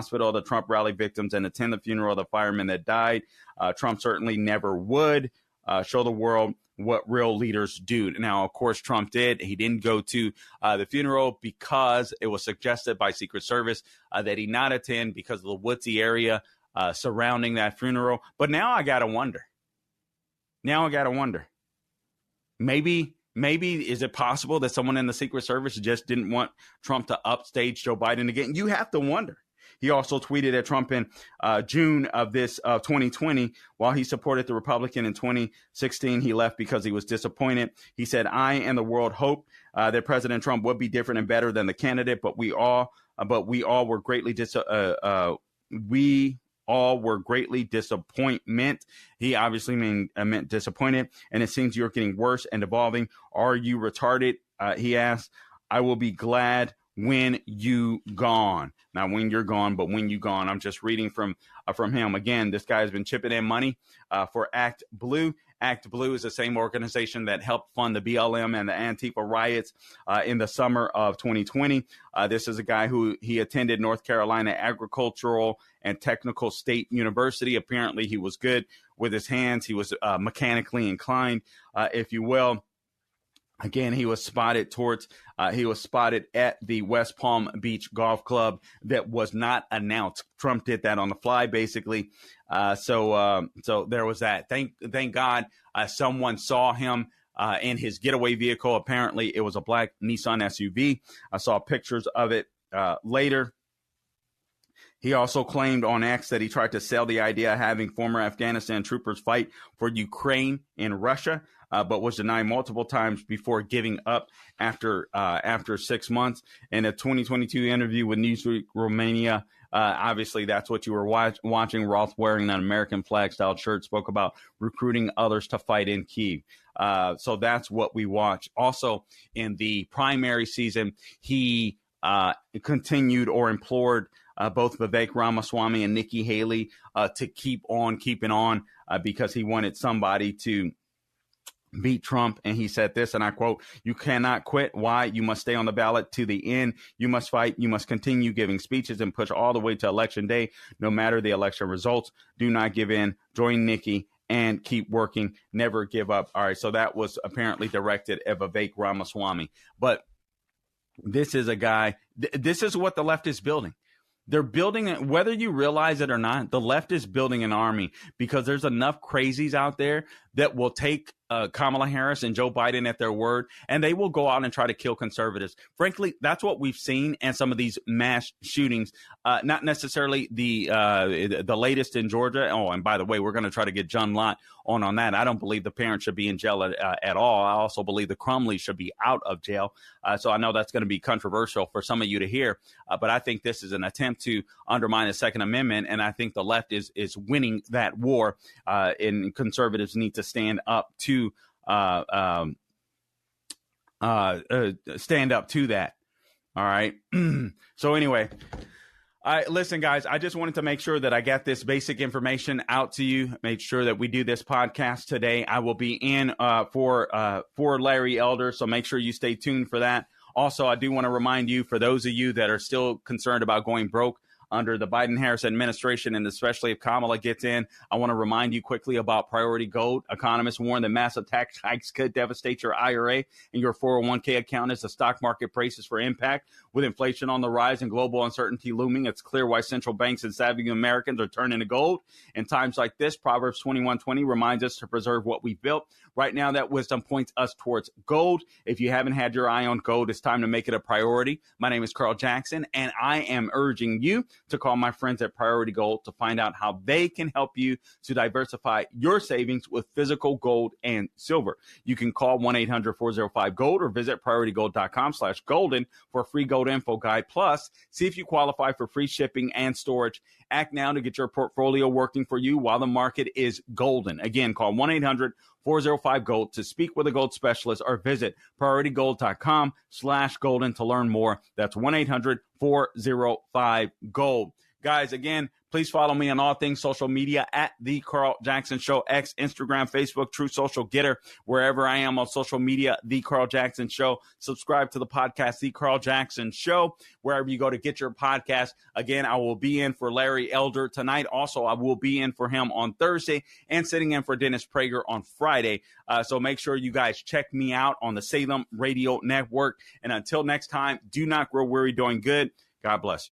hospital, the Trump rally victims, and attend the funeral of the firemen that died. Trump certainly never would. Show the world what real leaders do. Now, of course, Trump did. He didn't go to the funeral because it was suggested by Secret Service that he not attend because of the woodsy area surrounding that funeral. But now I got to wonder. Maybe is it possible that someone in the Secret Service just didn't want Trump to upstage Joe Biden again? You have to wonder. He also tweeted at Trump in June of 2020, while he supported the Republican in 2016, he left because he was disappointed. He said, "I and the world hoped that President Trump would be different and better than the candidate, but we all were greatly disappointment." He obviously meant disappointed, and it seems you're getting worse and evolving. Are you retarded? He asked. "I will be glad when you gone." Not when you're gone, but when you gone. I'm just reading from him. Again, this guy has been chipping in money for Act Blue. Act Blue is the same organization that helped fund the BLM and the Antifa riots in the summer of 2020. This is a guy who he attended North Carolina Agricultural and Technical State University. Apparently, he was good with his hands. He was mechanically inclined, if you will. Again, he was spotted at the West Palm Beach Golf Club that was not announced. Trump did that on the fly, basically. So there was that. Thank God someone saw him in his getaway vehicle. Apparently, it was a black Nissan SUV. I saw pictures of it later. He also claimed on X that he tried to sell the idea of having former Afghanistan troopers fight for Ukraine in Russia, but was denied multiple times before giving up after 6 months. In a 2022 interview with Newsweek Romania, obviously that's what you were watching. Roth, wearing an American flag style shirt, spoke about recruiting others to fight in Kyiv. So that's what we watch. Also, in the primary season, he continued or implored both Vivek Ramaswamy and Nikki Haley to keep on keeping on because he wanted somebody to beat Trump. And he said this, and I quote, "You cannot quit. Why? You must stay on the ballot to the end. You must fight. You must continue giving speeches and push all the way to Election Day, no matter the election results. Do not give in. Join Nikki and keep working. Never give up." All right. So that was apparently directed at Vivek Ramaswamy. But this is a guy, this is what the left is building. They're building it, whether you realize it or not. The left is building an army because there's enough crazies out there that will take Kamala Harris and Joe Biden at their word, and they will go out and try to kill conservatives. Frankly, that's what we've seen in some of these mass shootings. Not necessarily the latest in Georgia. Oh, and by the way, we're going to try to get John Lott on that. I don't believe the parents should be in jail at all. I also believe the Crumleys should be out of jail. So I know that's going to be controversial for some of you to hear, but I think this is an attempt to undermine the Second Amendment, and I think the left is winning that war, and conservatives need to stand up to that. All right. So anyway, listen, guys, I just wanted to make sure that I got this basic information out to you. Make sure that we do this podcast today. I will be in for Larry Elder, so make sure you stay tuned for that. Also, I do want to remind you, for those of you that are still concerned about going broke under the Biden-Harris administration, and especially if Kamala gets in, I want to remind you quickly about Priority Gold. Economists warn that massive tax hikes could devastate your IRA and your 401k account as the stock market braces for impact. With inflation on the rise and global uncertainty looming, it's clear why central banks and savvy Americans are turning to gold. In times like this, Proverbs 21:20 reminds us to preserve what we built. Right now, that wisdom points us towards gold. If you haven't had your eye on gold, it's time to make it a priority. My name is Carl Jackson, and I am urging you to call my friends at Priority Gold to find out how they can help you to diversify your savings with physical gold and silver. You can call 1-800-405-GOLD or visit PriorityGold.com/golden for a free gold info guide. Plus, see if you qualify for free shipping and storage. Act now to get your portfolio working for you while the market is golden. Again, call 1-800-405-GOLD to speak with a gold specialist or visit PriorityGold.com/golden to learn more. That's 1-800-405-GOLD. Guys, again, please follow me on all things social media at The Carl Jackson Show, X, Instagram, Facebook, True Social, Getter, wherever I am on social media, The Carl Jackson Show. Subscribe to the podcast, The Carl Jackson Show, wherever you go to get your podcast. Again, I will be in for Larry Elder tonight. Also, I will be in for him on Thursday and sitting in for Dennis Prager on Friday. So make sure you guys check me out on the Salem Radio Network. And until next time, do not grow weary doing good. God bless.